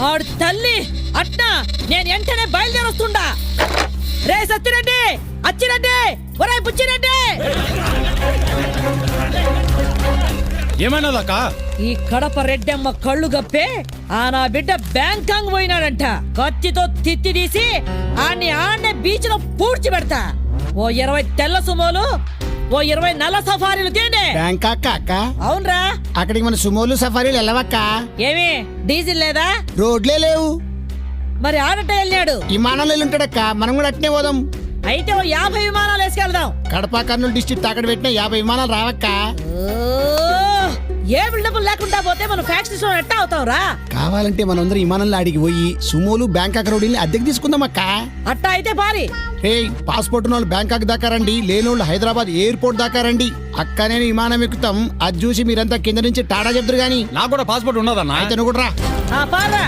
ఆడు తల్లి అట్నా నేను వెంటనే బయలుదేరొస్తుండా. రే సత్తిరెడ్డి, అచ్చిరెడ్డి, ఒరేయ్ బుచ్చిరెడ్డి. ఏమైనాదక్క? ఈ కడప రెడ్డమ్మ కళ్ళు గప్పే ఆ నా బిడ్డ బ్యాంకాంగ్ పోయినాడంట. కత్తితో తిత్తి తీసి ఆన్నే బీచ్ లో పూడ్చి పెడతా. ఓ 20 తెల్ల సుమోలు, ఓ 20 నల్ల సఫారీలు తేండి. బ్యాంకాక్ అక్క? అవునరా. అక్కడికి మన సుమోలు సఫారీలు వెళ్ళవక్క. ఏమి డీజిల్ లేదా? రోడ్లే లేవు. మరి ఆడట వెళ్ళాడు. విమానంలో ఉంటాడక్క, మనం కూడా అట్నే పోదాం. అయితే ఓ 50 విమానాలు వేసుకెళ్దాం. కడప కర్నూలు డిస్ట్రిక్ట్ అక్కడ పెట్టిన 50 విమానాలు రావక్క. ఏ బిల్డప్ లేకుండా పోతే మనం ఫ్యాక్టరీస్ లో ఎట్టా అవుతాం రా. కావాలంటే మనందరం విమానంలో అడిగి పోయి సుమోలు బ్యాంకాక్ రోడ్ని అద్దెకి తీసుకుందాం అక్క. అట్టా అయితే పారి. పాస్పోర్ట్ ఉన్న వాళ్ళు బ్యాంకాక్ దాకా రండి, లేనోళ్ళు హైదరాబాద్ ఎయిర్పోర్ట్ దాకా రండి. అక్క నేను విమానం ఎక్కుతాం, అది చూసి మీరంతా కింద నుంచి టాటా చెప్తారు గానీ. నాకు కూడా పాస్పోర్ట్ ఉన్నదన్నా. అయితే నువ్వు కూడా రా. పారా.